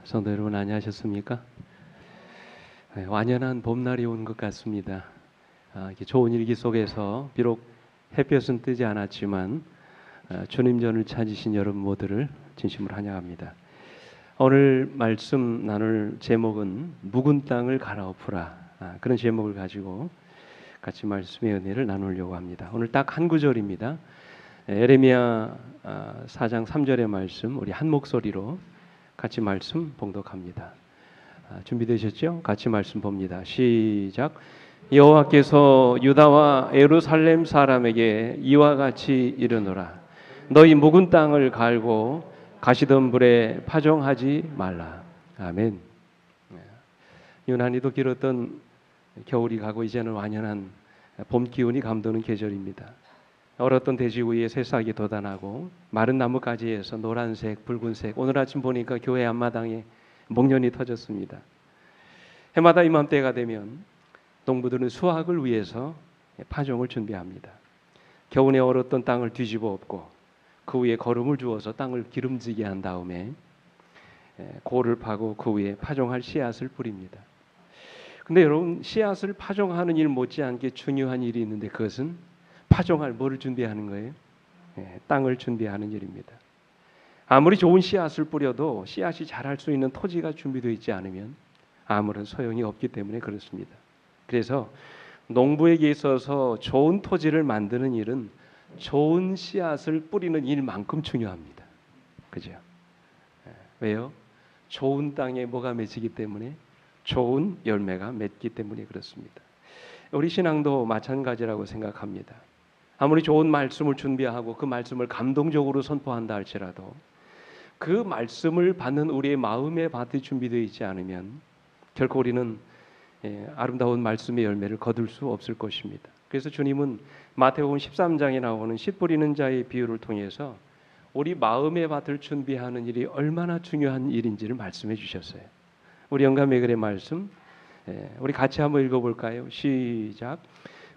성도 여러분 안녕하셨습니까? 완연한 봄날이 온 것 같습니다. 이렇게 좋은 일기 속에서 비록 햇볕은 뜨지 않았지만 주님 전을 찾으신 여러분 모두를 진심으로 환영합니다. 오늘 말씀 나눌 제목은 묵은 땅을 갈아엎으라, 그런 제목을 가지고 같이 말씀의 은혜를 나누려고 합니다. 오늘 딱 한 구절입니다. 에레미야 4장 3절의 말씀 우리 한 목소리로 같이 말씀 봉독합니다. 준비되셨죠? 같이 말씀 봅니다. 시작. 여호와께서 유다와 예루살렘 사람에게 이와 같이 이르노라. 너희 묵은 땅을 갈고 가시던 불에 파종하지 말라. 아멘. 유난히도 길었던 겨울이 가고 이제는 완연한 봄 기운이 감도는 계절입니다. 얼었던 돼지 위에 새싹이 돋아나고 마른 나뭇가지에서 노란색, 붉은색, 오늘 아침 보니까 교회 앞마당에 목련이 터졌습니다. 해마다 이맘때가 되면 농부들은 수확을 위해서 파종을 준비합니다. 겨우내 얼었던 땅을 뒤집어 엎고 그 위에 거름을 주어서 땅을 기름지게 한 다음에 고를 파고 그 위에 파종할 씨앗을 뿌립니다. 근데 여러분, 씨앗을 파종하는 일 못지않게 중요한 일이 있는데 그것은 파종할 뭐를 준비하는 거예요? 땅을 준비하는 일입니다. 아무리 좋은 씨앗을 뿌려도 씨앗이 자랄 수 있는 토지가 준비되어 있지 않으면 아무런 소용이 없기 때문에 그렇습니다. 그래서 농부에게 있어서 좋은 토지를 만드는 일은 좋은 씨앗을 뿌리는 일만큼 중요합니다. 그죠? 왜요? 좋은 땅에 뭐가 맺히기 때문에, 좋은 열매가 맺기 때문에 그렇습니다. 우리 신앙도 마찬가지라고 생각합니다. 아무리 좋은 말씀을 준비하고 그 말씀을 감동적으로 선포한다 할지라도 그 말씀을 받는 우리의 마음의 밭이 준비되어 있지 않으면 결코 우리는 아름다운 말씀의 열매를 거둘 수 없을 것입니다. 그래서 주님은 마태복음 13장에 나오는 씨 뿌리는 자의 비유를 통해서 우리 마음의 밭을 준비하는 일이 얼마나 중요한 일인지를 말씀해 주셨어요. 우리 영감의 글의 말씀 우리 같이 한번 읽어볼까요? 시작.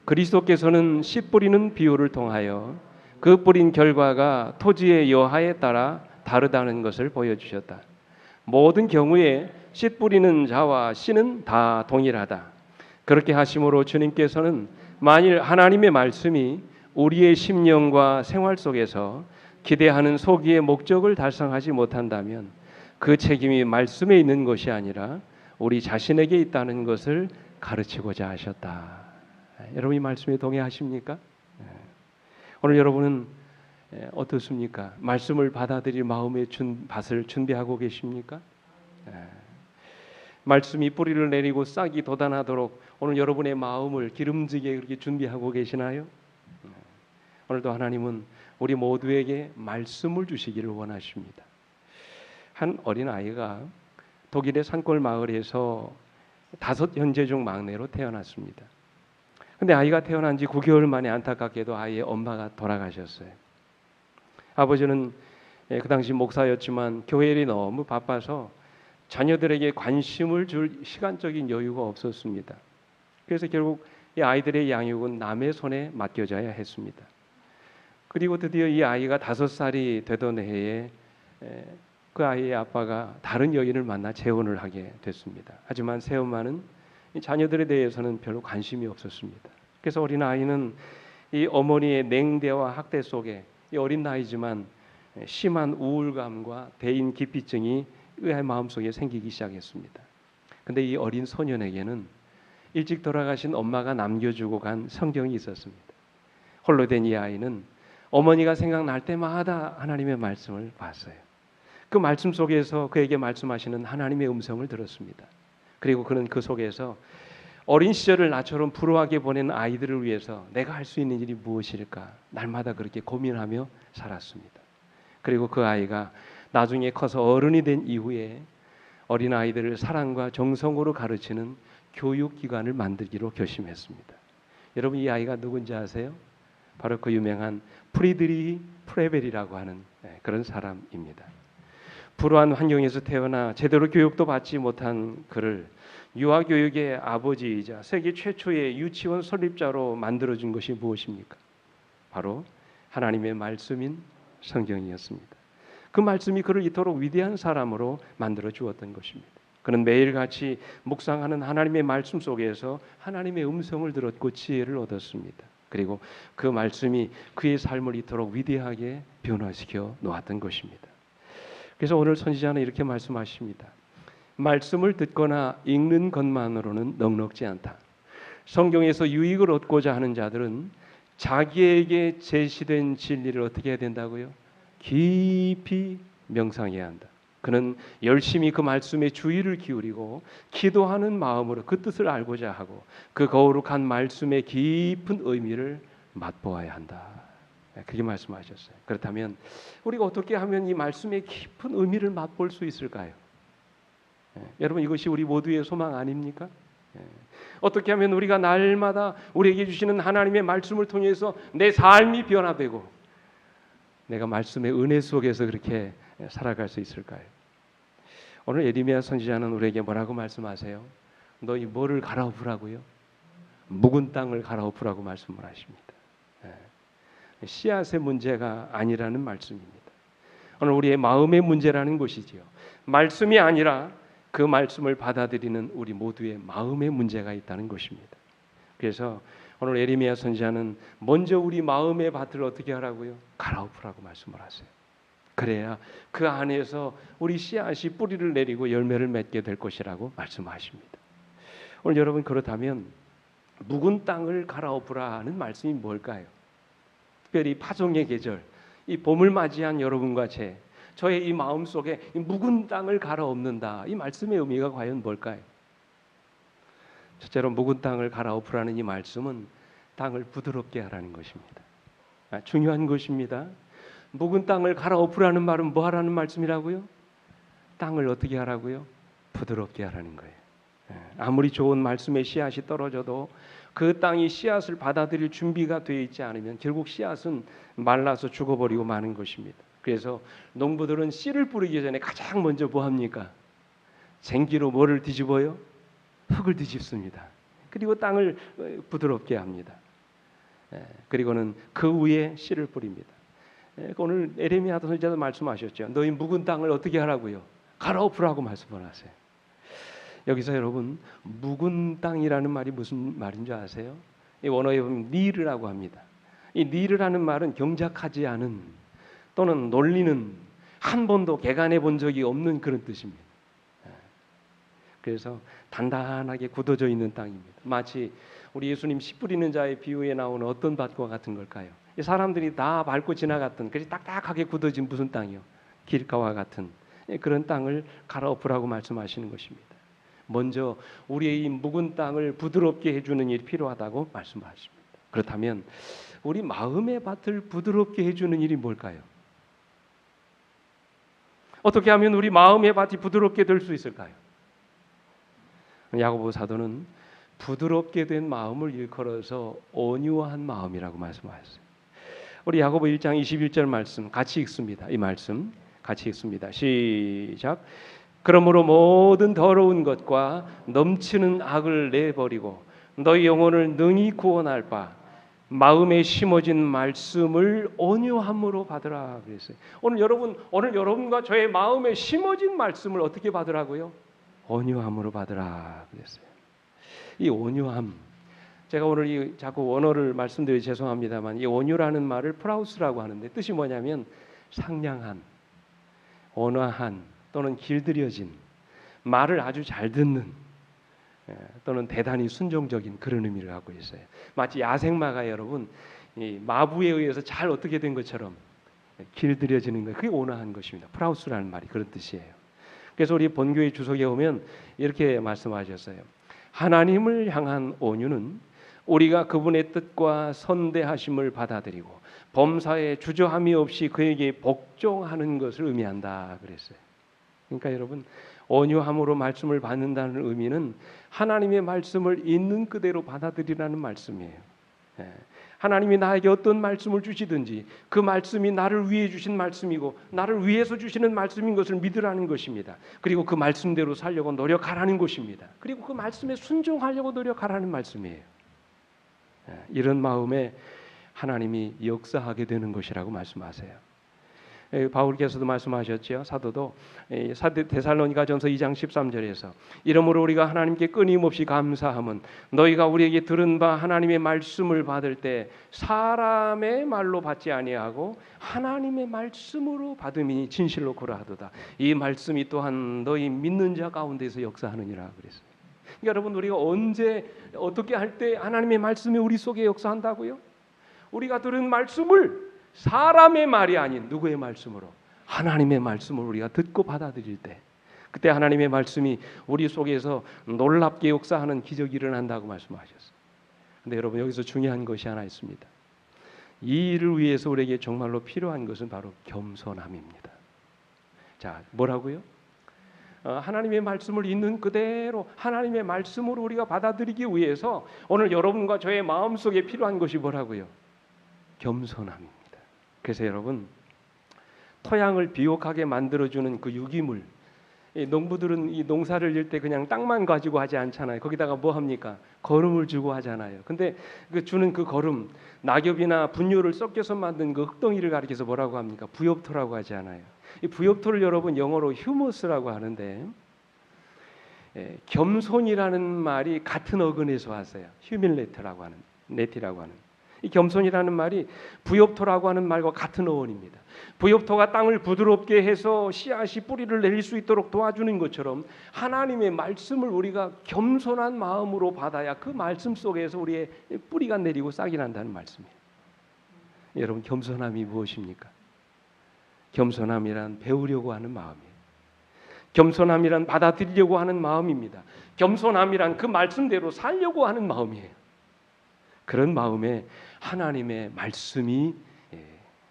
그리스도께서는 씨 뿌리는 비유를 통하여 그 뿌린 결과가 토지의 여하에 따라 다르다는 것을 보여주셨다. 모든 경우에 씨 뿌리는 자와 씨는 다 동일하다. 그렇게 하심으로 주님께서는 만일 하나님의 말씀이 우리의 심령과 생활 속에서 기대하는 소기의 목적을 달성하지 못한다면 그 책임이 말씀에 있는 것이 아니라 우리 자신에게 있다는 것을 가르치고자 하셨다. 여러분 이 말씀에 동의하십니까? 오늘 여러분은 어떻습니까? 말씀을 받아들일 마음의 밭을 준비하고 계십니까? 말씀이 뿌리를 내리고 싹이 돋아나도록 오늘 여러분의 마음을 기름지게 그렇게 준비하고 계시나요? 오늘도 하나님은 우리 모두에게 말씀을 주시기를 원하십니다. 한 어린아이가 독일의 산골 마을에서 5 형제 중 막내로 태어났습니다. 근데 아이가 태어난 지 9개월 만에 안타깝게도 아이의 엄마가 돌아가셨어요. 아버지는 그 당시 목사였지만 교회 일이 너무 바빠서 자녀들에게 관심을 줄 시간적인 여유가 없었습니다. 그래서 결국 이 아이들의 양육은 남의 손에 맡겨져야 했습니다. 그리고 드디어 이 아이가 5살이 되던 해에 그 아이의 아빠가 다른 여인을 만나 재혼을 하게 됐습니다. 하지만 새엄마는 이 자녀들에 대해서는 별로 관심이 없었습니다. 그래서 어린 아이는 이 어머니의 냉대와 학대 속에 이 어린 나이지만 심한 우울감과 대인 기피증이 그 마음속에 생기기 시작했습니다. 근데 이 어린 소년에게는 일찍 돌아가신 엄마가 남겨주고 간 성경이 있었습니다. 홀로 된 이 아이는 어머니가 생각날 때마다 하나님의 말씀을 봤어요. 그 말씀 속에서 그에게 말씀하시는 하나님의 음성을 들었습니다. 그리고 그는 그 속에서 어린 시절을 나처럼 불우하게 보낸 아이들을 위해서 내가 할 수 있는 일이 무엇일까 날마다 그렇게 고민하며 살았습니다. 그리고 그 아이가 나중에 커서 어른이 된 이후에 어린 아이들을 사랑과 정성으로 가르치는 교육기관을 만들기로 결심했습니다. 여러분 이 아이가 누군지 아세요? 바로 그 유명한 프리드리히 프레벨이라고 하는 그런 사람입니다. 불우한 환경에서 태어나 제대로 교육도 받지 못한 그를 유아교육의 아버지이자 세계 최초의 유치원 설립자로 만들어준 것이 무엇입니까? 바로 하나님의 말씀인 성경이었습니다. 그 말씀이 그를 이토록 위대한 사람으로 만들어 주었던 것입니다. 그는 매일같이 묵상하는 하나님의 말씀 속에서 하나님의 음성을 들었고 지혜를 얻었습니다. 그리고 그 말씀이 그의 삶을 이토록 위대하게 변화시켜 놓았던 것입니다. 그래서 오늘 선지자는 이렇게 말씀하십니다. 말씀을 듣거나 읽는 것만으로는 넉넉지 않다. 성경에서 유익을 얻고자 하는 자들은 자기에게 제시된 진리를 어떻게 해야 된다고요? 깊이 명상해야 한다. 그는 열심히 그 말씀에 주의를 기울이고 기도하는 마음으로 그 뜻을 알고자 하고 그 거룩한 말씀의 깊은 의미를 맛보아야 한다. 그렇게 말씀하셨어요. 그렇다면 우리가 어떻게 하면 이 말씀의 깊은 의미를 맛볼 수 있을까요? 여러분, 이것이 우리 모두의 소망 아닙니까? 어떻게 하면 우리가 날마다 우리에게 주시는 하나님의 말씀을 통해서 내 삶이 변화되고 내가 말씀의 은혜 속에서 그렇게 살아갈 수 있을까요? 오늘 예레미야 선지자는 우리에게 뭐라고 말씀하세요? 너희 뭐를 갈아엎으라고요? 묵은 땅을 갈아엎으라고 말씀을 하십니다. 씨앗의 문제가 아니라는 말씀입니다. 오늘 우리의 마음의 문제라는 것이지요. 말씀이 아니라 그 말씀을 받아들이는 우리 모두의 마음의 문제가 있다는 것입니다. 그래서 오늘 예레미야 선지자는 먼저 우리 마음의 밭을 어떻게 하라고요? 갈아엎으라고 말씀을 하세요. 그래야 그 안에서 우리 씨앗이 뿌리를 내리고 열매를 맺게 될 것이라고 말씀하십니다. 오늘 여러분, 그렇다면 묵은 땅을 갈아엎으라 하는 말씀이 뭘까요? 특별히 파종의 계절, 이 봄을 맞이한 여러분과 저의 이 마음 속에 이 묵은 땅을 갈아엎는다. 이 말씀의 의미가 과연 뭘까요? 첫째로 묵은 땅을 갈아엎으라는 이 말씀은 땅을 부드럽게 하라는 것입니다. 중요한 것입니다. 묵은 땅을 갈아엎으라는 말은 뭐 하라는 말씀이라고요? 땅을 어떻게 하라고요? 부드럽게 하라는 거예요. 아무리 좋은 말씀의 씨앗이 떨어져도 그 땅이 씨앗을 받아들일 준비가 되어 있지 않으면 결국 씨앗은 말라서 죽어버리고 마는 것입니다. 그래서 농부들은 씨를 뿌리기 전에 가장 먼저 뭐 합니까? 쟁기로 뭐를 뒤집어요? 흙을 뒤집습니다. 그리고 땅을 부드럽게 합니다. 그리고는 그 위에 씨를 뿌립니다. 오늘 예레미야 선지자도 말씀하셨죠. 너희 묵은 땅을 어떻게 하라고요? 갈아엎으라고 말씀을 하세요. 여기서 여러분, 묵은 땅이라는 말이 무슨 말인 줄 아세요? 이 원어에 보면 니르라고 합니다. 이 니르라는 말은 경작하지 않은 또는 놀리는, 한 번도 개간해 본 적이 없는 그런 뜻입니다. 그래서 단단하게 굳어져 있는 땅입니다. 마치 우리 예수님 씨 뿌리는 자의 비유에 나오는 어떤 밭과 같은 걸까요? 이 사람들이 다 밟고 지나갔던 그리 딱딱하게 굳어진 무슨 땅이요? 길가와 같은 그런 땅을 갈아엎으라고 말씀하시는 것입니다. 먼저 우리의 이 묵은 땅을 부드럽게 해주는 일이 필요하다고 말씀하십니다. 그렇다면 우리 마음의 밭을 부드럽게 해주는 일이 뭘까요? 어떻게 하면 우리 마음의 밭이 부드럽게 될 수 있을까요? 야고보 사도는 부드럽게 된 마음을 일컬어서 온유한 마음이라고 말씀하셨어요. 우리 야고보 1장 21절 말씀 같이 읽습니다. 이 말씀 같이 읽습니다. 시작. 그러므로 모든 더러운 것과 넘치는 악을 내버리고 너희 영혼을 능히 구원할 바 마음에 심어진 말씀을 온유함으로 받으라 그랬어요. 오늘 여러분과 저의 마음에 심어진 말씀을 어떻게 받으라고요? 온유함으로 받으라 그랬어요. 이 온유함, 제가 오늘 자꾸 원어를 말씀드려 죄송합니다만 이 온유라는 말을 프라우스라고 하는데 뜻이 뭐냐면 상냥한, 온화한 또는 길들여진, 말을 아주 잘 듣는 또는 대단히 순종적인 그런 의미를 갖고 있어요. 마치 야생마가 여러분 이 마부에 의해서 잘 어떻게 된 것처럼 길들여지는 것, 그게 온화한 것입니다. 프라우스라는 말이 그런 뜻이에요. 그래서 우리 본교의 주석에 오면 이렇게 말씀하셨어요. 하나님을 향한 온유는 우리가 그분의 뜻과 선대하심을 받아들이고 범사에 주저함이 없이 그에게 복종하는 것을 의미한다 그랬어요. 그러니까 여러분, 온유함으로 말씀을 받는다는 의미는 하나님의 말씀을 있는 그대로 받아들이라는 말씀이에요. 하나님이 나에게 어떤 말씀을 주시든지 그 말씀이 나를 위해 주신 말씀이고 나를 위해서 주시는 말씀인 것을 믿으라는 것입니다. 그리고 그 말씀대로 살려고 노력하라는 것입니다. 그리고 그 말씀에 순종하려고 노력하라는 말씀이에요. 이런 마음에 하나님이 역사하게 되는 것이라고 말씀하세요. 바울께서도 말씀하셨죠. 사도도 데살로니가전서 2장 13절에서 이러므로 우리가 하나님께 끊임없이 감사함은 너희가 우리에게 들은 바 하나님의 말씀을 받을 때 사람의 말로 받지 아니하고 하나님의 말씀으로 받음이니 진실로 그러하도다. 이 말씀이 또한 너희 믿는 자 가운데서 역사하느니라 그랬어요. 그러니까 여러분, 우리가 언제 어떻게 할 때 하나님의 말씀이 우리 속에 역사한다고요? 우리가 들은 말씀을 사람의 말이 아닌 누구의 말씀으로? 하나님의 말씀을 우리가 듣고 받아들일 때, 그때 하나님의 말씀이 우리 속에서 놀랍게 역사하는 기적이 일어난다고 말씀하셨어요. 근데 여러분, 여기서 중요한 것이 하나 있습니다. 이 일을 위해서 우리에게 정말로 필요한 것은 바로 겸손함입니다. 자, 뭐라고요? 하나님의 말씀을 있는 그대로 하나님의 말씀으로 우리가 받아들이기 위해서 오늘 여러분과 저의 마음속에 필요한 것이 뭐라고요? 겸손함입니다. 그래서 여러분, 토양을 비옥하게 만들어주는 그 유기물, 농부들은 이 농사를 질 때 그냥 땅만 가지고 하지 않잖아요. 거기다가 뭐 합니까? 거름을 주고 하잖아요. 근데 그 주는 그 거름, 낙엽이나 분유를 섞여서 만든 그 흙덩이를 가리켜서 뭐라고 합니까? 부엽토라고 하지 않아요. 이 부엽토를 여러분 영어로 휴머스라고 하는데, 겸손이라는 말이 같은 어근에서 왔어요. 휴밀레트라고 하는, 네티라고 하는. 이 겸손이라는 말이 부엽토라고 하는 말과 같은 어원입니다. 부엽토가 땅을 부드럽게 해서 씨앗이 뿌리를 내릴 수 있도록 도와주는 것처럼 하나님의 말씀을 우리가 겸손한 마음으로 받아야 그 말씀 속에서 우리의 뿌리가 내리고 싹이 난다는 말씀이에요. 여러분, 겸손함이 무엇입니까? 겸손함이란 배우려고 하는 마음이에요. 겸손함이란 받아들이려고 하는 마음입니다. 겸손함이란 그 말씀대로 살려고 하는 마음이에요. 그런 마음에 하나님의 말씀이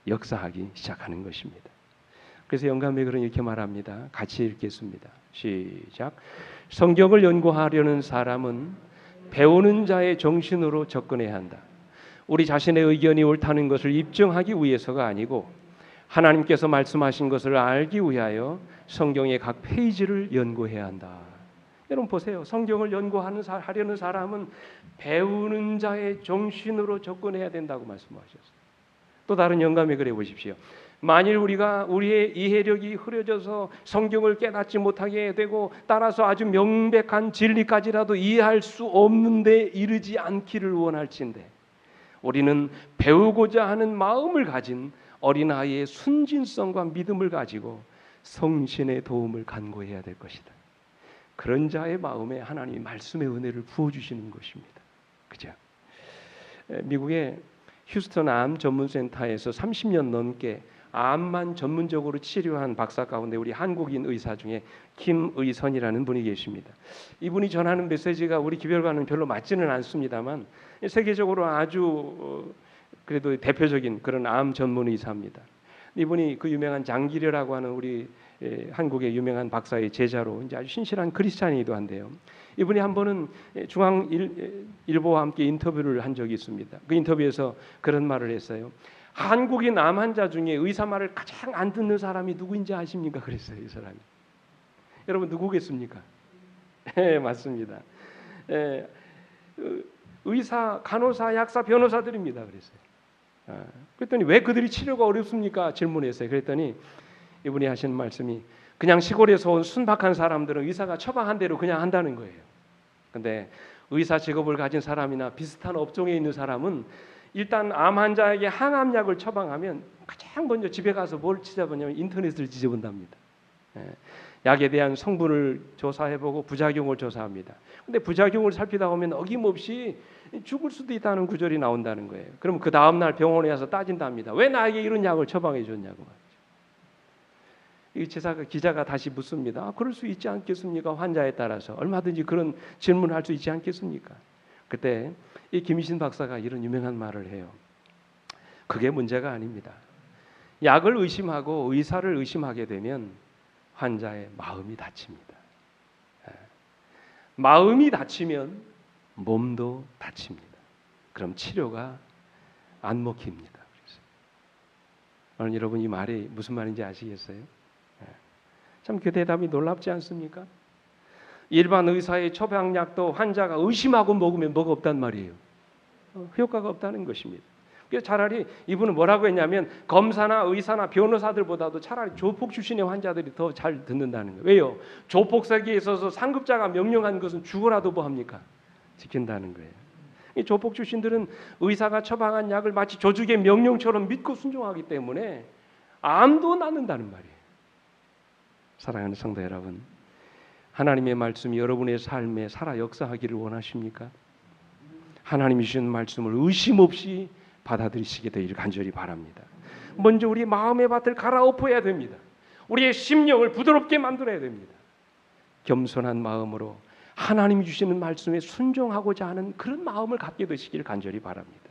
역사하기 시작하는 것입니다. 그래서 영감의 글은 이렇게 말합니다. 같이 읽겠습니다. 시작. 성경을 연구하려는 사람은 배우는 자의 정신으로 접근해야 한다. 우리 자신의 의견이 옳다는 것을 입증하기 위해서가 아니고 하나님께서 말씀하신 것을 알기 위하여 성경의 각 페이지를 연구해야 한다. 여러분 보세요. 성경을 연구하려는 사람은 배우는 자의 정신으로 접근해야 된다고 말씀하셨어요. 또 다른 영감의 글에 보십시오. 만일 우리가 우리의 이해력이 흐려져서 성경을 깨닫지 못하게 되고 따라서 아주 명백한 진리까지라도 이해할 수 없는 데 이르지 않기를 원할진대 우리는 배우고자 하는 마음을 가진 어린아이의 순진성과 믿음을 가지고 성신의 도움을 간구해야 될 것이다. 그런 자의 마음에 하나님이 말씀의 은혜를 부어주시는 것입니다. 그죠? 미국의 휴스턴 암 전문센터에서 30년 넘게 암만 전문적으로 치료한 박사 가운데 우리 한국인 의사 중에 김의선이라는 분이 계십니다. 이분이 전하는 메시지가 우리 기별과는 별로 맞지는 않습니다만 세계적으로 아주 그래도 대표적인 그런 암 전문 의사입니다. 이분이 그 유명한 장기려라고 하는 우리 한국의 유명한 박사의 제자로 이제 아주 신실한 크리스찬이기도 한데요. 이분이 한 번은 중앙일보와 함께 인터뷰를 한 적이 있습니다. 그 인터뷰에서 그런 말을 했어요. 한국인 암 환자 중에 의사 말을 가장 안 듣는 사람이 누구인지 아십니까? 그랬어요. 이 사람이. 여러분 누구겠습니까? 네, 맞습니다. 의사, 간호사, 약사, 변호사들입니다. 그랬어요. 그랬더니 왜 그들이 치료가 어렵습니까? 질문했어요. 그랬더니 이분이 하시는 말씀이 그냥 시골에서 온 순박한 사람들은 의사가 처방한 대로 그냥 한다는 거예요. 근데 의사 직업을 가진 사람이나 비슷한 업종에 있는 사람은 일단 암 환자에게 항암약을 처방하면 가장 먼저 집에 가서 뭘 찾아보냐면 인터넷을 뒤져본답니다. 약에 대한 성분을 조사해보고 부작용을 조사합니다. 근데 부작용을 살피다 보면 어김없이 죽을 수도 있다는 구절이 나온다는 거예요. 그럼 그 다음 날 병원에 와서 따진답니다. 왜 나에게 이런 약을 처방해 줬냐고 말이죠. 이 기자가 다시 묻습니다. 그럴 수 있지 않겠습니까? 환자에 따라서 얼마든지 그런 질문을 할 수 있지 않겠습니까? 그때 이 김희신 박사가 이런 유명한 말을 해요. 그게 문제가 아닙니다. 약을 의심하고 의사를 의심하게 되면 환자의 마음이 다칩니다. 마음이 다치면 몸도 다칩니다. 그럼 치료가 안 먹힙니다. 오늘 여러분 이 말이 무슨 말인지 아시겠어요? 참 그 대답이 놀랍지 않습니까? 일반 의사의 처방약도 환자가 의심하고 먹으면 뭐가 없단 말이에요. 효과가 없다는 것입니다. 그래서 차라리 이분은 뭐라고 했냐면 검사나 의사나 변호사들보다도 차라리 조폭 출신의 환자들이 더 잘 듣는다는 거예요. 왜요? 조폭사기에 있어서 상급자가 명령한 것은 죽어라도 뭐 합니까? 지킨다는 거예요. 이 조폭 출신들은 의사가 처방한 약을 마치 조직의 명령처럼 믿고 순종하기 때문에 암도 낫는다는 말이에요. 사랑하는 성도 여러분, 하나님의 말씀이 여러분의 삶에 살아 역사하기를 원하십니까? 하나님이 주신 말씀을 의심 없이 받아들이시게 되기를 간절히 바랍니다. 먼저 우리 마음의 밭을 갈아엎어야 됩니다. 우리의 심령을 부드럽게 만들어야 됩니다. 겸손한 마음으로 하나님이 주시는 말씀에 순종하고자 하는 그런 마음을 갖게 되시길 간절히 바랍니다.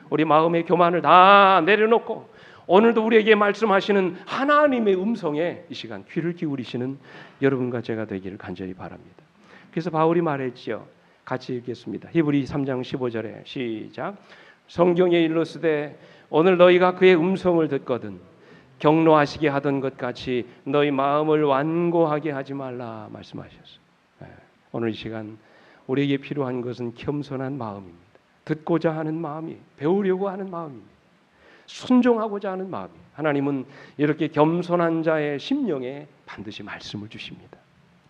우리 마음의 교만을 다 내려놓고 오늘도 우리에게 말씀하시는 하나님의 음성에 이 시간 귀를 기울이시는 여러분과 제가 되기를 간절히 바랍니다. 그래서 바울이 말했지요. 같이 읽겠습니다. 히브리 3장 15절에 시작. 성경에 일러스되 오늘 너희가 그의 음성을 듣거든 경노하시게 하던 것 같이 너희 마음을 완고하게 하지 말라 말씀하셨어요. 오늘 이 시간 우리에게 필요한 것은 겸손한 마음입니다. 듣고자 하는 마음이, 배우려고 하는 마음입니다. 순종하고자 하는 마음이. 하나님은 이렇게 겸손한 자의 심령에 반드시 말씀을 주십니다.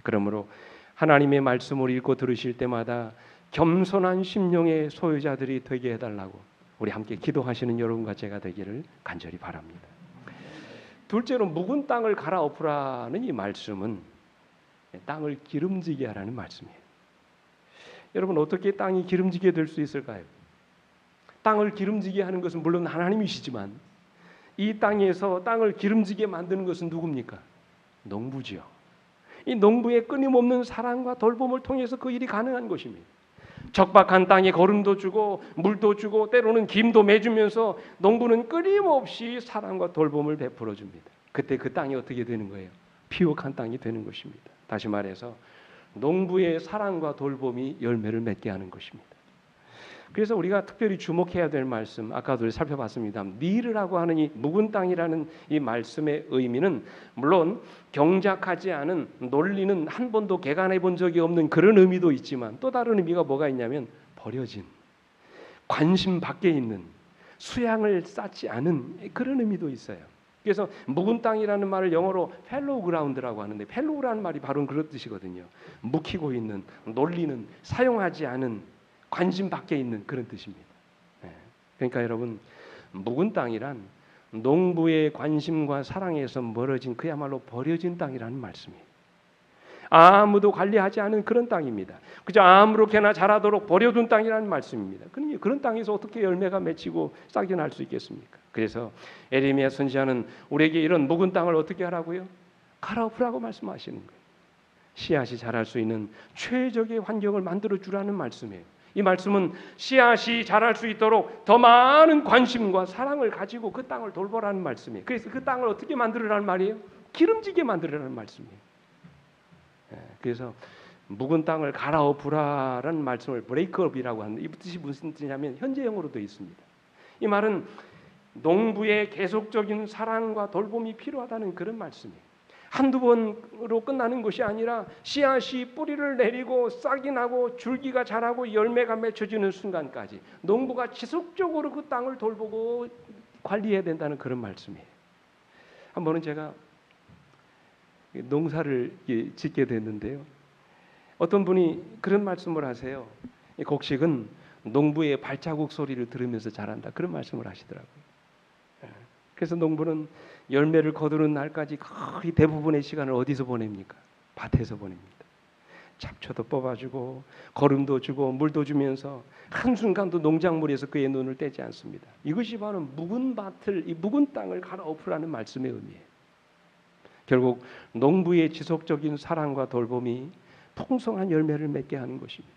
그러므로 하나님의 말씀을 읽고 들으실 때마다 겸손한 심령의 소유자들이 되게 해달라고 우리 함께 기도하시는 여러분과 제가 되기를 간절히 바랍니다. 둘째로 묵은 땅을 갈아엎으라는 이 말씀은 땅을 기름지게 하라는 말씀이에요. 여러분 어떻게 땅이 기름지게 될 수 있을까요? 땅을 기름지게 하는 것은 물론 하나님이시지만 이 땅에서 땅을 기름지게 만드는 것은 누굽니까? 농부지요. 이 농부의 끊임없는 사랑과 돌봄을 통해서 그 일이 가능한 것입니다. 적박한 땅에 거름도 주고 물도 주고 때로는 김도 매주면서 농부는 끊임없이 사랑과 돌봄을 베풀어 줍니다. 그때 그 땅이 어떻게 되는 거예요? 피옥한 땅이 되는 것입니다. 다시 말해서 농부의 사랑과 돌봄이 열매를 맺게 하는 것입니다. 그래서 우리가 특별히 주목해야 될 말씀 아까도 살펴봤습니다. 미르라고 하는 이 묵은 땅이라는 이 말씀의 의미는 물론 경작하지 않은 논리는 한 번도 개간해 본 적이 없는 그런 의미도 있지만 또 다른 의미가 뭐가 있냐면 버려진 관심 밖에 있는 수양을 쌓지 않은 그런 의미도 있어요. 그래서 묵은 땅이라는 말을 영어로 펠로우 그라운드라고 하는데 펠로우라는 말이 바로 그런 뜻이거든요. 묵히고 있는 논리는 사용하지 않은 관심 밖에 있는 그런 뜻입니다. 그러니까 여러분 묵은 땅이란 농부의 관심과 사랑에서 멀어진 그야말로 버려진 땅이라는 말씀이에요. 아무도 관리하지 않은 그런 땅입니다. 그저 아무렇게나 자라도록 버려둔 땅이라는 말씀입니다. 그런 땅에서 어떻게 열매가 맺히고 싹이 날 수 있겠습니까? 그래서 에레미야 선지자는 우리에게 이런 묵은 땅을 어떻게 하라고요? 갈아엎으라고 말씀하시는 거예요. 씨앗이 자랄 수 있는 최적의 환경을 만들어 주라는 말씀이에요. 이 말씀은 씨앗이 자랄 수 있도록 더 많은 관심과 사랑을 가지고 그 땅을 돌보라는 말씀이에요. 그래서 그 땅을 어떻게 만들으라는 말이에요? 기름지게 만들으라는 말씀이에요. 그래서 묵은 땅을 갈아엎으라는 말씀을 브레이크업이라고 하는데 이 뜻이 무슨 뜻이냐면 현재형으로 되어 있습니다. 이 말은 농부의 계속적인 사랑과 돌봄이 필요하다는 그런 말씀이에요. 한두 번으로 끝나는 것이 아니라 씨앗이 뿌리를 내리고 싹이 나고 줄기가 자라고 열매가 맺혀지는 순간까지 농부가 지속적으로 그 땅을 돌보고 관리해야 된다는 그런 말씀이에요. 한 번은 제가 농사를 짓게 됐는데요. 어떤 분이 그런 말씀을 하세요. 곡식은 농부의 발자국 소리를 들으면서 자란다. 그런 말씀을 하시더라고요. 그래서 농부는 열매를 거두는 날까지 거의 대부분의 시간을 어디서 보냅니까? 밭에서 보냅니다. 잡초도 뽑아주고 거름도 주고 물도 주면서 한순간도 농작물에서 그의 눈을 떼지 않습니다. 이것이 바로 묵은 밭을, 이 묵은 땅을 갈아엎으라는 말씀의 의미예요. 결국 농부의 지속적인 사랑과 돌봄이 풍성한 열매를 맺게 하는 것입니다.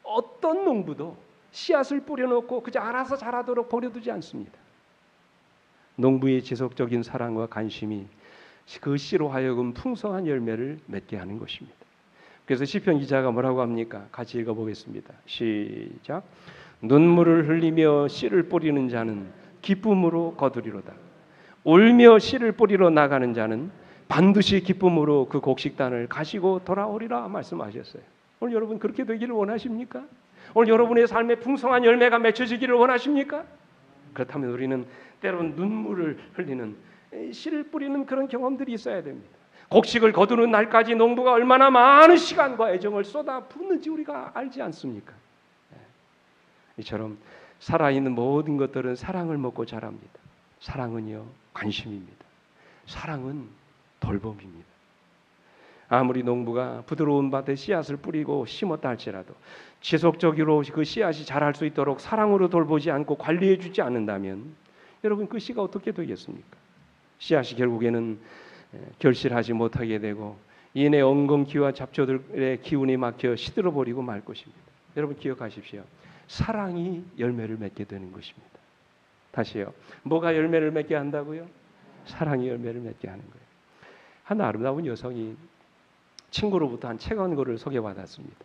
어떤 농부도 씨앗을 뿌려놓고 그저 알아서 자라도록 버려두지 않습니다. 농부의 지속적인 사랑과 관심이 그 씨로 하여금 풍성한 열매를 맺게 하는 것입니다. 그래서 시편 기자가 뭐라고 합니까? 같이 읽어보겠습니다. 시작. 눈물을 흘리며 씨를 뿌리는 자는 기쁨으로 거두리로다. 울며 씨를 뿌리러 나가는 자는 반드시 기쁨으로 그 곡식단을 가시고 돌아오리라 말씀하셨어요. 오늘 여러분 그렇게 되기를 원하십니까? 오늘 여러분의 삶에 풍성한 열매가 맺혀지기를 원하십니까? 그렇다면 우리는 때로는 눈물을 흘리는, 씨를 뿌리는 그런 경험들이 있어야 됩니다. 곡식을 거두는 날까지 농부가 얼마나 많은 시간과 애정을 쏟아 붓는지 우리가 알지 않습니까? 이처럼 살아있는 모든 것들은 사랑을 먹고 자랍니다. 사랑은요, 관심입니다. 사랑은 돌봄입니다. 아무리 농부가 부드러운 밭에 씨앗을 뿌리고 심었다 할지라도 지속적으로 그 씨앗이 자랄 수 있도록 사랑으로 돌보지 않고 관리해 주지 않는다면 여러분, 그 씨가 어떻게 되겠습니까? 씨앗이 결국에는 결실하지 못하게 되고 이내 엉겅퀴와 잡초들의 기운이 막혀 시들어 버리고 말 것입니다. 여러분, 기억하십시오. 사랑이 열매를 맺게 되는 것입니다. 다시요. 뭐가 열매를 맺게 한다고요? 사랑이 열매를 맺게 하는 거예요. 한 아름다운 여성이 친구로부터 한 책 한 권을 소개받았습니다.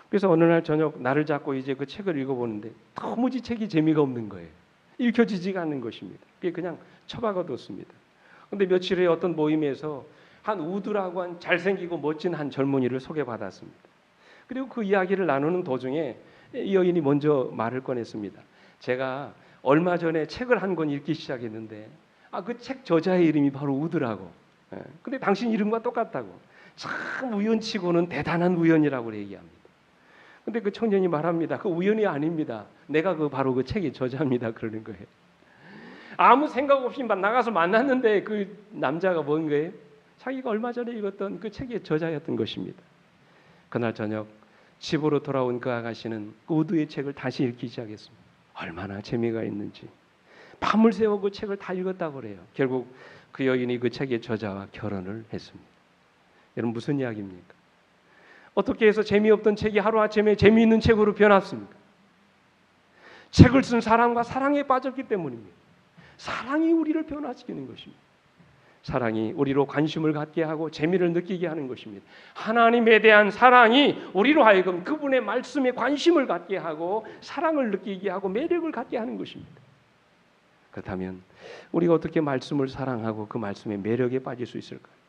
그래서 어느 날 저녁 나를 잡고 이제 그 책을 읽어보는데 도무지 책이 재미가 없는 거예요. 읽혀지지가 않는 것입니다. 그게 그냥 처박아뒀습니다. 그런데 며칠 후에 어떤 모임에서 한 우드라고 한 잘생기고 멋진 한 젊은이를 소개받았습니다. 그리고 그 이야기를 나누는 도중에 이 여인이 먼저 말을 꺼냈습니다. 제가 얼마 전에 책을 한 권 읽기 시작했는데 그 책 저자의 이름이 바로 우드라고. 근데 당신 이름과 똑같다고. 참 우연치고는 대단한 우연이라고 얘기합니다. 근데 그 청년이 말합니다. 그 우연이 아닙니다. 내가 바로 그 책의 저자입니다. 그러는 거예요. 아무 생각 없이 나가서 만났는데 그 남자가 뭔 거예요? 자기가 얼마 전에 읽었던 그 책의 저자였던 것입니다. 그날 저녁 집으로 돌아온 그 아가씨는 그 우드의 책을 다시 읽기 시작했습니다. 얼마나 재미가 있는지. 밤을 새워 그 책을 다 읽었다고 그래요. 결국 그 여인이 그 책의 저자와 결혼을 했습니다. 여러분, 무슨 이야기입니까? 어떻게 해서 재미없던 책이 하루아침에 재미있는 책으로 변했습니까? 책을 쓴 사람과 사랑에 빠졌기 때문입니다. 사랑이 우리를 변화시키는 것입니다. 사랑이 우리로 관심을 갖게 하고 재미를 느끼게 하는 것입니다. 하나님에 대한 사랑이 우리로 하여금 그분의 말씀에 관심을 갖게 하고 사랑을 느끼게 하고 매력을 갖게 하는 것입니다. 그렇다면 우리가 어떻게 말씀을 사랑하고 그 말씀의 매력에 빠질 수 있을까요?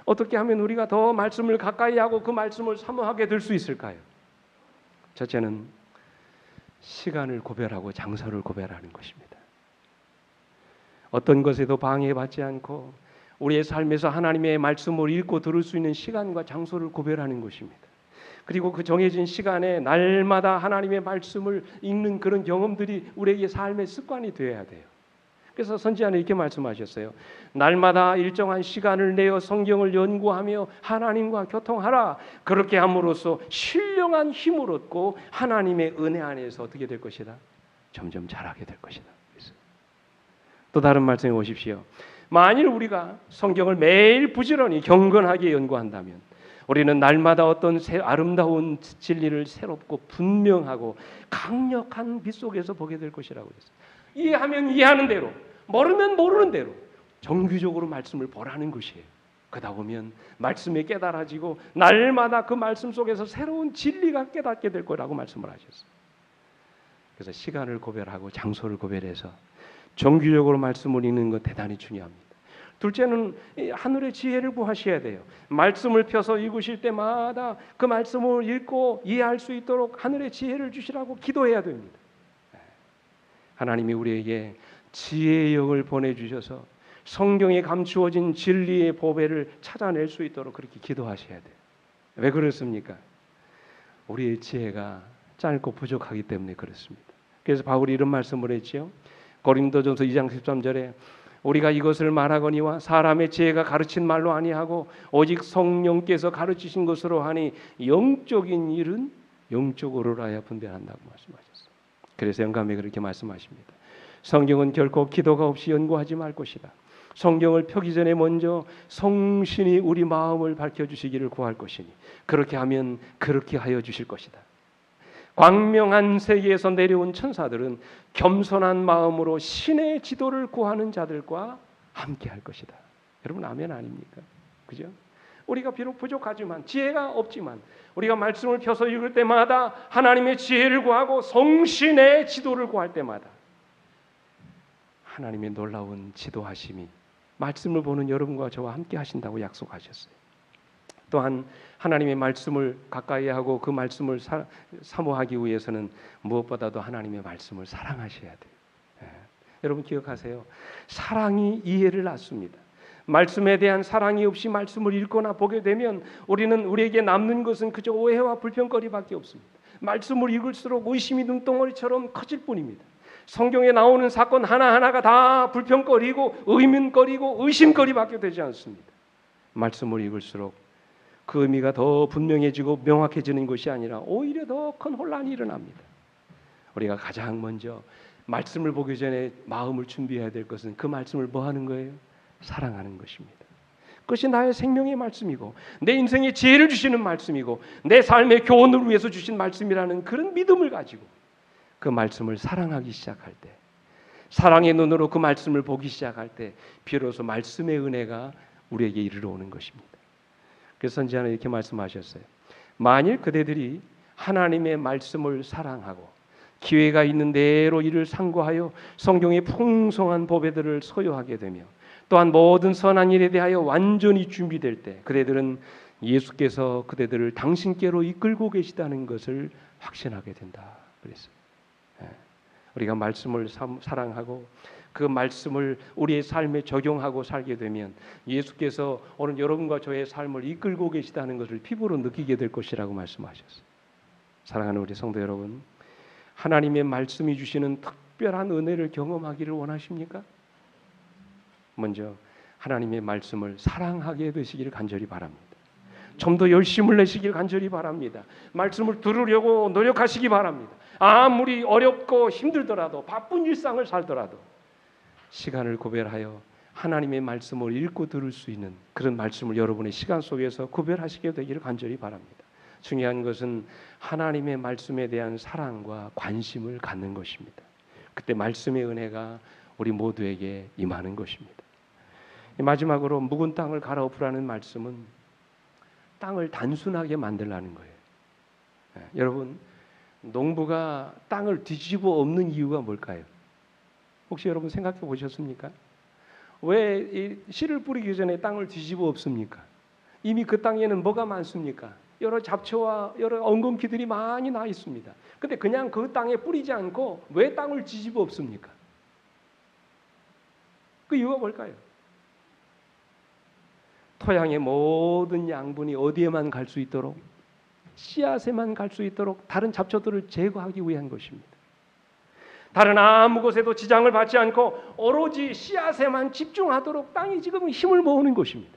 어떻게 하면 우리가 더 말씀을 가까이 하고 그 말씀을 사모하게 될 수 있을까요? 첫째는 시간을 구별하고 장소를 구별하는 것입니다. 어떤 것에도 방해받지 않고 우리의 삶에서 하나님의 말씀을 읽고 들을 수 있는 시간과 장소를 구별하는 것입니다. 그리고 그 정해진 시간에 날마다 하나님의 말씀을 읽는 그런 경험들이 우리에게 삶의 습관이 되어야 돼요. 그래서 선지자는 이렇게 말씀하셨어요. 날마다 일정한 시간을 내어 성경을 연구하며 하나님과 교통하라. 그렇게 함으로써 신령한 힘을 얻고 하나님의 은혜 안에서 어떻게 될 것이다? 점점 자라게 될 것이다. 또 다른 말씀에 오십시오. 만일 우리가 성경을 매일 부지런히 경건하게 연구한다면 우리는 날마다 어떤 아름다운 진리를 새롭고 분명하고 강력한 빛 속에서 보게 될 것이라고 했어요. 이해하면 이해하는 대로, 모르면 모르는 대로 정규적으로 말씀을 보라는 것이에요. 그러다 보면 말씀이 깨달아지고 날마다 그 말씀 속에서 새로운 진리가 깨닫게 될 거라고 말씀을 하셨어요. 그래서 시간을 구별하고 장소를 구별해서 정규적으로 말씀을 읽는 것 대단히 중요합니다. 둘째는 하늘의 지혜를 구하셔야 돼요. 말씀을 펴서 읽으실 때마다 그 말씀을 읽고 이해할 수 있도록 하늘의 지혜를 주시라고 기도해야 됩니다. 하나님이 우리에게 지혜의 영을 보내주셔서 성경에 감추어진 진리의 보배를 찾아낼 수 있도록 그렇게 기도하셔야 돼요. 왜 그렇습니까? 우리의 지혜가 짧고 부족하기 때문에 그렇습니다. 그래서 바울이 이런 말씀을 했지요. 고린도전서 2장 13절에 우리가 이것을 말하거니와 사람의 지혜가 가르친 말로 아니하고 오직 성령께서 가르치신 것으로 하니 영적인 일은 영적으로 하여 분별한다고 말씀하셨어요. 그래서 영감이 그렇게 말씀하십니다. 성경은 결코 기도가 없이 연구하지 말 것이다. 성경을 펴기 전에 먼저 성신이 우리 마음을 밝혀주시기를 구할 것이니 그렇게 하면 그렇게 하여 주실 것이다. 광명한 세계에서 내려온 천사들은 겸손한 마음으로 신의 지도를 구하는 자들과 함께 할 것이다. 여러분 아멘 아닙니까? 그죠? 우리가 비록 부족하지만 지혜가 없지만 우리가 말씀을 펴서 읽을 때마다 하나님의 지혜를 구하고 성신의 지도를 구할 때마다 하나님의 놀라운 지도하심이 말씀을 보는 여러분과 저와 함께 하신다고 약속하셨어요. 또한 하나님의 말씀을 가까이 하고 그 말씀을 사모하기 위해서는 무엇보다도 하나님의 말씀을 사랑하셔야 돼요. 여러분 기억하세요. 사랑이 이해를 낳습니다. 말씀에 대한 사랑이 없이 말씀을 읽거나 보게 되면 우리에게 남는 것은 그저 오해와 불평거리밖에 없습니다. 말씀을 읽을수록 의심이 눈덩어리처럼 커질 뿐입니다. 성경에 나오는 사건 하나하나가 다 불평거리고 의문거리고 의심거리밖에 되지 않습니다. 말씀을 읽을수록 그 의미가 더 분명해지고 명확해지는 것이 아니라 오히려 더 큰 혼란이 일어납니다. 우리가 가장 먼저 말씀을 보기 전에 마음을 준비해야 될 것은 그 말씀을 뭐 하는 거예요? 사랑하는 것입니다. 그것이 나의 생명의 말씀이고 내 인생의 지혜를 주시는 말씀이고 내 삶의 교훈을 위해서 주신 말씀이라는 그런 믿음을 가지고 그 말씀을 사랑하기 시작할 때, 사랑의 눈으로 그 말씀을 보기 시작할 때 비로소 말씀의 은혜가 우리에게 이르러 오는 것입니다. 그래서 선지자는 이렇게 말씀하셨어요. 만일 그대들이 하나님의 말씀을 사랑하고 기회가 있는 대로 이를 상고하여 성경의 풍성한 보배들을 소유하게 되며 또한 모든 선한 일에 대하여 완전히 준비될 때 그대들은 예수께서 그대들을 당신께로 이끌고 계시다는 것을 확신하게 된다. 그랬어요. 우리가 말씀을 사랑하고 그 말씀을 우리의 삶에 적용하고 살게 되면 예수께서 오늘 여러분과 저의 삶을 이끌고 계시다는 것을 피부로 느끼게 될 것이라고 말씀하셨어요. 사랑하는 우리 성도 여러분, 하나님의 말씀이 주시는 특별한 은혜를 경험하기를 원하십니까? 먼저 하나님의 말씀을 사랑하게 되시기를 간절히 바랍니다. 좀 더 열심을 내시길 간절히 바랍니다. 말씀을 들으려고 노력하시기 바랍니다. 아무리 어렵고 힘들더라도 바쁜 일상을 살더라도 시간을 구별하여 하나님의 말씀을 읽고 들을 수 있는 그런 말씀을 여러분의 시간 속에서 구별하시게 되기를 간절히 바랍니다. 중요한 것은 하나님의 말씀에 대한 사랑과 관심을 갖는 것입니다. 그때 말씀의 은혜가 우리 모두에게 임하는 것입니다. 마지막으로 묵은 땅을 갈아엎으라는 말씀은 땅을 단순하게 만들라는 거예요. 여러분, 농부가 땅을 뒤집어 엎는 이유가 뭘까요? 혹시 여러분 생각해 보셨습니까? 왜 이 씨를 뿌리기 전에 땅을 뒤집어 엎습니까? 이미 그 땅에는 뭐가 많습니까? 여러 잡초와 여러 엉겅퀴들이 많이 나 있습니다. 근데 그냥 그 땅에 뿌리지 않고 왜 땅을 뒤집어 엎습니까? 그 이유가 뭘까요? 토양의 모든 양분이 어디에만 갈 수 있도록, 씨앗에만 갈 수 있도록 다른 잡초들을 제거하기 위한 것입니다. 다른 아무 곳에도 지장을 받지 않고 오로지 씨앗에만 집중하도록 땅이 지금 힘을 모으는 것입니다.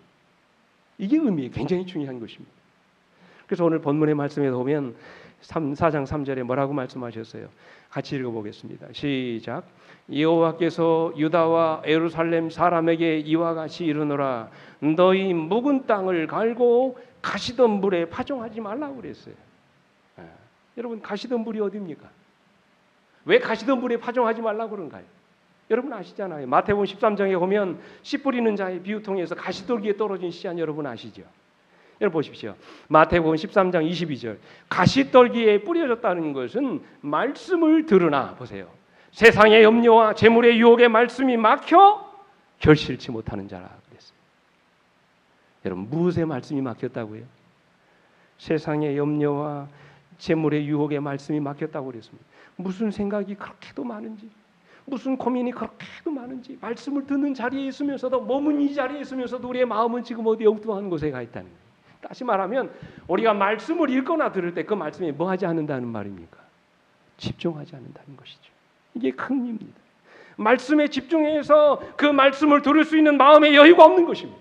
이게 굉장히 중요한 것입니다. 그래서 오늘 본문의 말씀에 보면 4장 3절에 뭐라고 말씀하셨어요? 같이 읽어보겠습니다. 시작. 여호와께서 유다와 예루살렘 사람에게 이와 같이 이르노라. 너희 묵은 땅을 갈고 가시던 물에 파종하지 말라고 그랬어요. 여러분, 가시던 물이 어디입니까? 왜 가시던 물에 파종하지 말라고 그런가요? 여러분 아시잖아요. 마태복음 13장에 보면 씨 뿌리는 자의 비유통에서 가시돌기에 떨어진 씨앗 여러분 아시죠? 여러분 보십시오. 마태복음 13장 22절. 가시떨기에 뿌려졌다는 것은 말씀을 들으나 보세요. 세상의 염려와 재물의 유혹에 말씀이 막혀 결실치 못하는 자라 그랬어요. 여러분 무엇에 말씀이 막혔다고요? 세상의 염려와 재물의 유혹에 말씀이 막혔다고 그랬습니다. 무슨 생각이 그렇게도 많은지, 무슨 고민이 그렇게도 많은지, 말씀을 듣는 자리에 있으면서도 몸은 이 자리에 있으면서도 우리의 마음은 지금 어디 엉뚱한 곳에 가 있다는 거예요. 다시 말하면 우리가 말씀을 읽거나 들을 때 그 말씀에 뭐 하지 않는다는 말입니까? 집중하지 않는다는 것이죠. 이게 큰 의미입니다. 말씀에 집중해서 그 말씀을 들을 수 있는 마음의 여유가 없는 것입니다.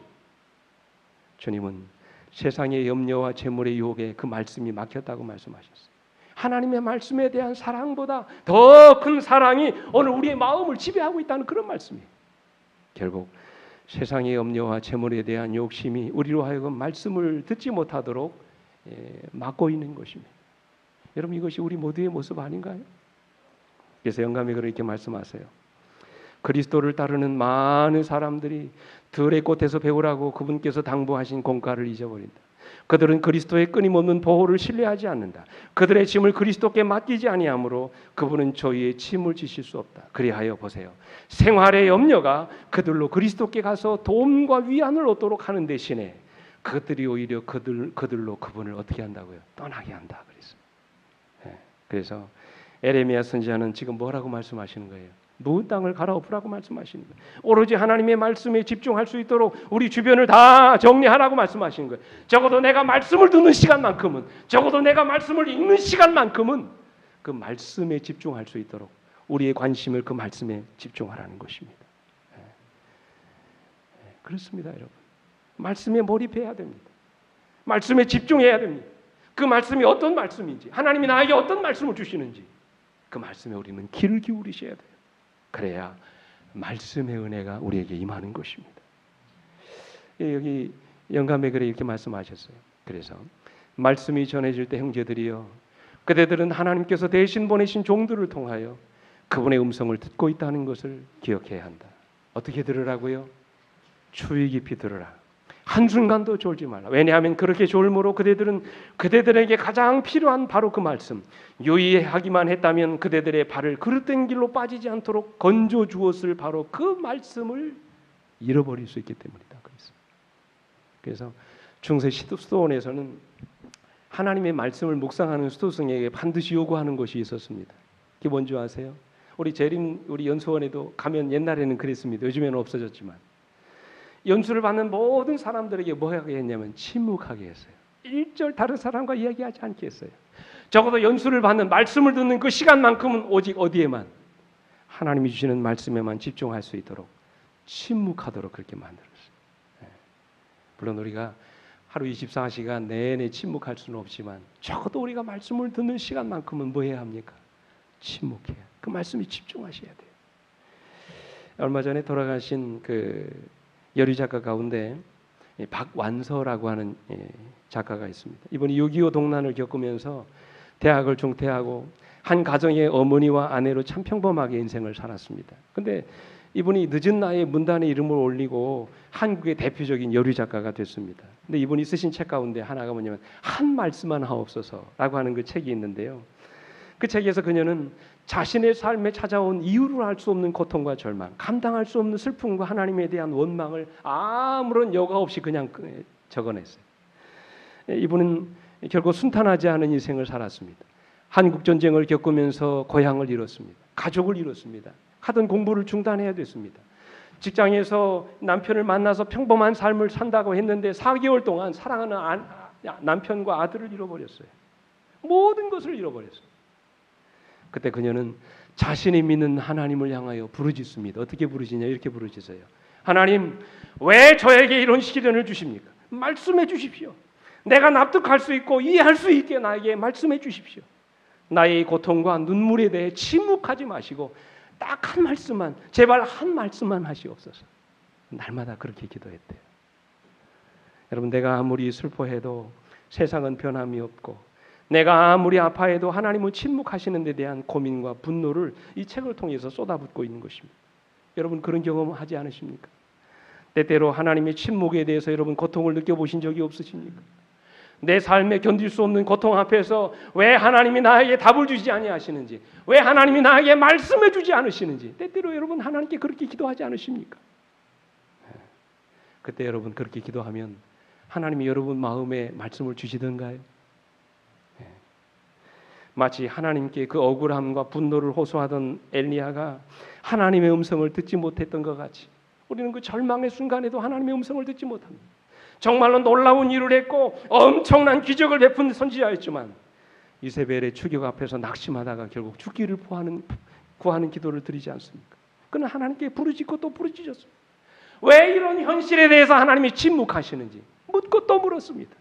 주님은 세상의 염려와 재물의 유혹에 그 말씀이 막혔다고 말씀하셨어요. 하나님의 말씀에 대한 사랑보다 더 큰 사랑이 오늘 우리의 마음을 지배하고 있다는 그런 말씀이에요. 결국 세상의 염려와 재물에 대한 욕심이 우리로 하여금 말씀을 듣지 못하도록 막고 있는 것입니다. 여러분 이것이 우리 모두의 모습 아닌가요? 그래서 영감이 그렇게 말씀하세요. 그리스도를 따르는 많은 사람들이 들의 꽃에서 배우라고 그분께서 당부하신 공가를 잊어버린다. 그들은 그리스도의 끊임없는 보호를 신뢰하지 않는다. 그들의 짐을 그리스도께 맡기지 아니하므로 그분은 저희의 짐을 지실 수 없다. 그리하여 보세요. 생활의 염려가 그들로 그리스도께 가서 도움과 위안을 얻도록 하는 대신에 그들이 오히려 그들로 그분을 어떻게 한다고요? 떠나게 한다. 그랬어요. 그래서 에레미야 선지자는 지금 뭐라고 말씀하시는 거예요? 놓은 땅을 갈아엎으라고 말씀하시는 거예요. 오로지 하나님의 말씀에 집중할 수 있도록 우리 주변을 다 정리하라고 말씀하시는 거예요. 적어도 내가 말씀을 듣는 시간만큼은, 적어도 내가 말씀을 읽는 시간만큼은 그 말씀에 집중할 수 있도록 우리의 관심을 그 말씀에 집중하라는 것입니다. 그렇습니다, 여러분. 말씀에 몰입해야 됩니다. 말씀에 집중해야 됩니다. 그 말씀이 어떤 말씀인지, 하나님이 나에게 어떤 말씀을 주시는지 그 말씀에 우리는 귀를 기울이셔야 돼요. 그래야 말씀의 은혜가 우리에게 임하는 것입니다. 여기 영감의 글에 이렇게 말씀하셨어요. 그래서 말씀이 전해질 때 형제들이여, 그대들은 하나님께서 대신 보내신 종들을 통하여 그분의 음성을 듣고 있다는 것을 기억해야 한다. 어떻게 들으라고요? 주의 깊이 들으라. 한순간도 졸지 말라. 왜냐하면 그렇게 졸므로 그대들은 그대들에게 가장 필요한 바로 그 말씀, 유의하기만 했다면 그대들의 발을 그릇된 길로 빠지지 않도록 건져 주었을 바로 그 말씀을 잃어버릴 수 있기 때문이다. 그래서 중세 수도원에서는 하나님의 말씀을 묵상하는 수도승에게 반드시 요구하는 것이 있었습니다. 그게 뭔지 아세요? 우리 재림 우리 연수원에도 가면 옛날에는 그랬습니다. 요즘에는 없어졌지만 연수를 받는 모든 사람들에게 뭐 하게 했냐면 침묵하게 했어요. 일절 다른 사람과 이야기하지 않게 했어요. 적어도 연수를 받는 말씀을 듣는 그 시간만큼은 오직 어디에만? 하나님이 주시는 말씀에만 집중할 수 있도록 침묵하도록 그렇게 만들었어요. 물론 우리가 하루 24시간 내내 침묵할 수는 없지만 적어도 우리가 말씀을 듣는 시간만큼은 뭐 해야 합니까? 침묵해야. 그 말씀에 집중하셔야 돼요. 얼마 전에 돌아가신 그 여류 작가 가운데 박완서라고 하는 작가가 있습니다. 이분이 6.25 동란을 겪으면서 대학을 중퇴하고 한 가정의 어머니와 아내로 참 평범하게 인생을 살았습니다. 근데 이분이 늦은 나이에 문단에 이름을 올리고 한국의 대표적인 여류 작가가 됐습니다. 근데 이분이 쓰신 책 가운데 하나가 뭐냐면 한 말씀만 하옵소서라고 하는 그 책이 있는데요. 그 책에서 그녀는 자신의 삶에 찾아온 이유를 알 수 없는 고통과 절망, 감당할 수 없는 슬픔과 하나님에 대한 원망을 아무런 여과 없이 그냥 적어냈어요. 이분은 결국 순탄하지 않은 인생을 살았습니다. 한국 전쟁을 겪으면서 고향을 잃었습니다. 가족을 잃었습니다. 하던 공부를 중단해야 됐습니다. 직장에서 남편을 만나서 평범한 삶을 산다고 했는데 4개월 동안 사랑하는 남편과 아들을 잃어버렸어요. 모든 것을 잃어버렸어요. 그때 그녀는 자신이 믿는 하나님을 향하여 부르짖습니다. 어떻게 부르짖냐? 이렇게 부르짖어요. 하나님, 왜 저에게 이런 시련을 주십니까? 말씀해 주십시오. 내가 납득할 수 있고 이해할 수 있게 나에게 말씀해 주십시오. 나의 고통과 눈물에 대해 침묵하지 마시고 딱 한 말씀만, 제발 한 말씀만 하시옵소서. 날마다 그렇게 기도했대요. 여러분, 내가 아무리 슬퍼해도 세상은 변함이 없고 내가 아무리 아파해도 하나님은 침묵하시는 데 대한 고민과 분노를 이 책을 통해서 쏟아붓고 있는 것입니다. 여러분, 그런 경험 하지 않으십니까? 때때로 하나님의 침묵에 대해서 여러분 고통을 느껴보신 적이 없으십니까? 내 삶에 견딜 수 없는 고통 앞에서 왜 하나님이 나에게 답을 주지 아니하시는지, 왜 하나님이 나에게 말씀해 주지 않으시는지 때때로 여러분 하나님께 그렇게 기도하지 않으십니까? 그때 여러분 그렇게 기도하면 하나님이 여러분 마음에 말씀을 주시던가요? 마치 하나님께 그 억울함과 분노를 호소하던 엘리야가 하나님의 음성을 듣지 못했던 것 같이 우리는 그 절망의 순간에도 하나님의 음성을 듣지 못합니다. 정말로 놀라운 일을 했고 엄청난 기적을 베푼 선지자였지만 이세벨의 추격 앞에서 낙심하다가 결국 죽기를 구하는 기도를 드리지 않습니까? 그는 하나님께 부르짖고 또 부르짖었습니다. 왜 이런 현실에 대해서 하나님이 침묵하시는지 묻고 또 물었습니다.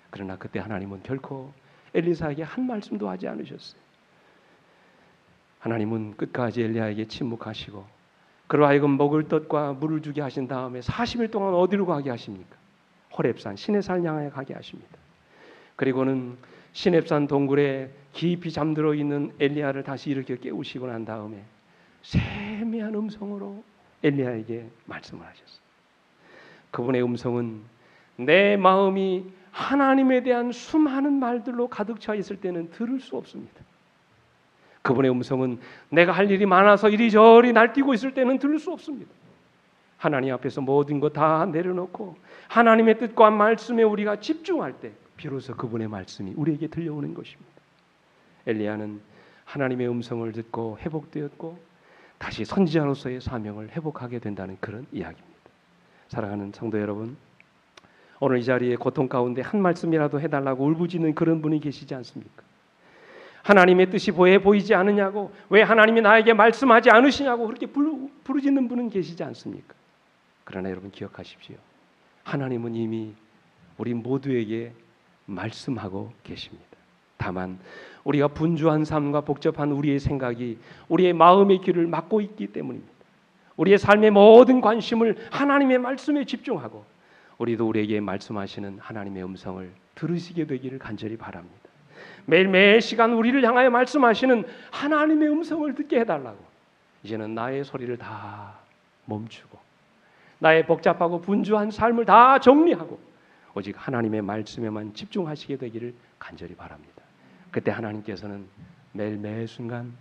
그러나 그때 하나님은 결코 엘리사에게 한 말씀도 하지 않으셨어요. 하나님은 끝까지 엘리야에게 침묵하시고 그로 하여금 먹을 떡과 물을 주게 하신 다음에 40일 동안 어디로 가게 하십니까? 호렙산 시내산 향하여 가게 하십니다. 그리고는 시냅산 동굴에 깊이 잠들어 있는 엘리야를 다시 일으켜 깨우시고 난 다음에 세미한 음성으로 엘리야에게 말씀을 하셨어요. 그분의 음성은 내 마음이 하나님에 대한 수많은 말들로 가득 차 있을 때는 들을 수 없습니다. 그분의 음성은 내가 할 일이 많아서 이리저리 날뛰고 있을 때는 들을 수 없습니다. 하나님 앞에서 모든 것 다 내려놓고 하나님의 뜻과 말씀에 우리가 집중할 때 비로소 그분의 말씀이 우리에게 들려오는 것입니다. 엘리야는 하나님의 음성을 듣고 회복되었고 다시 선지자로서의 사명을 회복하게 된다는 그런 이야기입니다. 사랑하는 성도 여러분, 오늘 이 자리에 고통 가운데 한 말씀이라도 해달라고 울부짖는 그런 분이 계시지 않습니까? 하나님의 뜻이 왜 보이지 않느냐고, 왜 하나님이 나에게 말씀하지 않으시냐고 그렇게 부르짖는 분은 계시지 않습니까? 그러나 여러분 기억하십시오. 하나님은 이미 우리 모두에게 말씀하고 계십니다. 다만 우리가 분주한 삶과 복잡한 우리의 생각이 우리의 마음의 귀를 막고 있기 때문입니다. 우리의 삶의 모든 관심을 하나님의 말씀에 집중하고 우리도 우리에게 말씀하시는 하나님의 음성을 들으시게 되기를 간절히 바랍니다. 매일매일 시간 우리를 향하여 말씀하시는 하나님의 음성을 듣게 해달라고, 이제는 나의 소리를 다 멈추고 나의 복잡하고 분주한 삶을 다 정리하고 오직 하나님의 말씀에만 집중하시게 되기를 간절히 바랍니다. 그때 하나님께서는 매일 순간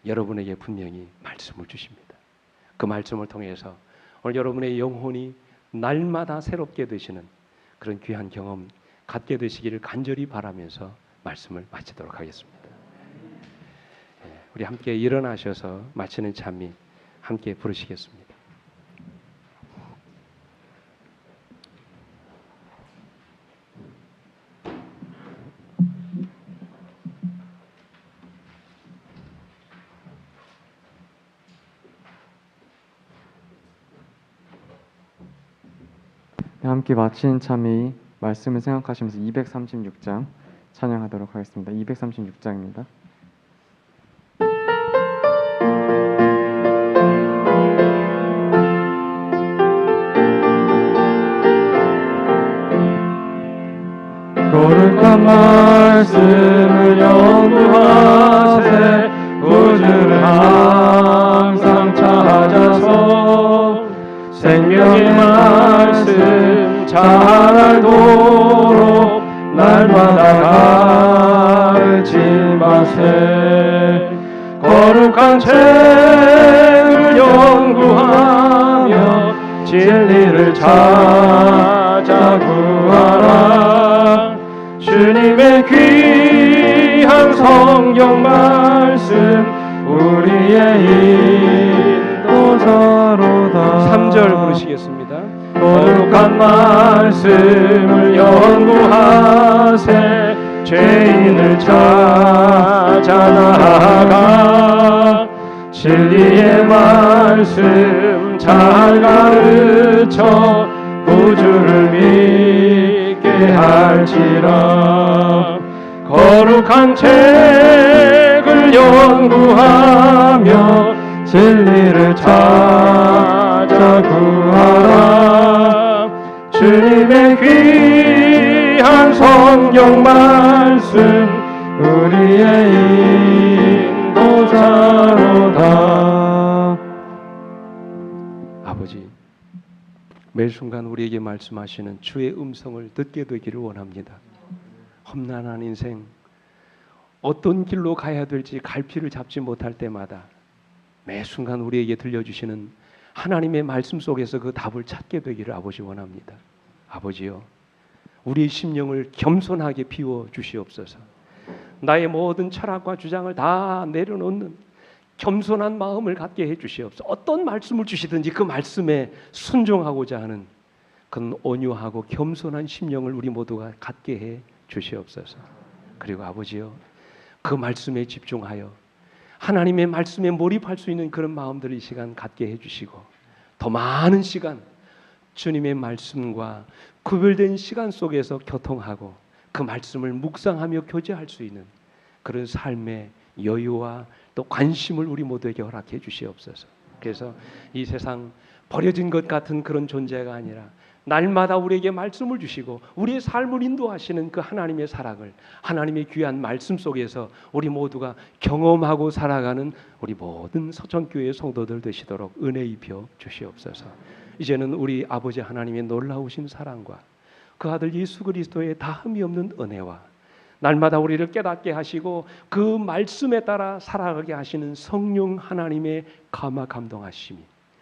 여러분에게 분명히 말씀을 주십니다. 그 말씀을 통해서 오늘 여러분의 영혼이 날마다 새롭게 되시는 그런 귀한 경험 갖게 되시기를 간절히 바라면서 말씀을 마치도록 하겠습니다. 우리 함께 일어나셔서 마치는 찬미 함께 부르시겠습니다. 함께 마친 찬미 말씀을 생각하시면서 236장 찬양하도록 하겠습니다. 236장입니다. 거룩한 말씀을 연구하세 우주를 항상 찾아서 생명의 말씀 잘 알도록 날마다 가르치 마세. 거룩한 책을 연구하며 진리를 찾아 구하라. 주님의 귀한 성경 말씀 우리의 인도자로다. 3절 부르시겠습니다. 거룩한 말씀을 연구하세 죄인을 찾아 나아가 진리의 말씀 잘 가르쳐 구주를 믿게 할지라. 거룩한 책을 연구하며 진리를 찾아 구하라. 주님의 귀한 성경 말씀 우리의 인도자로다. 아버지, 매 순간 우리에게 말씀하시는 주의 음성을 듣게 되기를 원합니다. 험난한 인생, 어떤 길로 가야 될지 갈피를 잡지 못할 때마다 매 순간 우리에게 들려주시는 하나님의 말씀 속에서 그 답을 찾게 되기를 아버지 원합니다. 아버지요, 우리의 심령을 겸손하게 비워 주시옵소서. 나의 모든 철학과 주장을 다 내려놓는 겸손한 마음을 갖게 해 주시옵소서. 어떤 말씀을 주시든지 그 말씀에 순종하고자 하는 그런 온유하고 겸손한 심령을 우리 모두가 갖게 해 주시옵소서. 그리고 아버지요, 그 말씀에 집중하여 하나님의 말씀에 몰입할 수 있는 그런 마음들을 이 시간 갖게 해주시고 더 많은 시간 주님의 말씀과 구별된 시간 속에서 교통하고 그 말씀을 묵상하며 교제할 수 있는 그런 삶의 여유와 또 관심을 우리 모두에게 허락해 주시옵소서. 그래서 이 세상 버려진 것 같은 그런 존재가 아니라 날마다 우리에게 말씀을 주시고 우리의 삶을 인도하시는 그 하나님의 사랑을 하나님의 귀한 말씀 속에서 우리 모두가 경험하고 살아가는 우리 모든 서천교회 성도들 되시도록 은혜 입혀 주시옵소서. 이제는 우리 아버지 하나님의 놀라우신 사랑과 그 아들 예수 그리스도의 다함이 없는 은혜와 날마다 우리를 깨닫게 하시고 그 말씀에 따라 살아가게 하시는 성령 하나님의 감화 감동하심이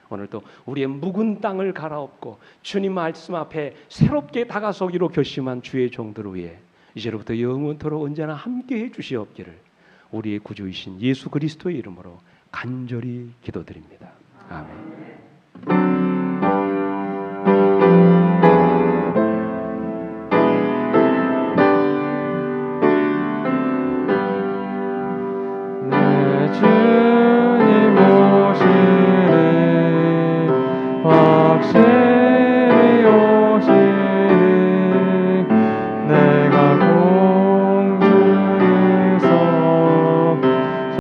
오늘도 우리의 묵은 땅을 갈아엎고 주님 말씀 앞에 새롭게 다가서기로 결심한 주의 종들을 위해 이제로부터 영원토록 언제나 함께해 주시옵기를 우리의 구주이신 예수 그리스도의 이름으로 간절히 기도드립니다. 아멘. 내 주님 오시리 확신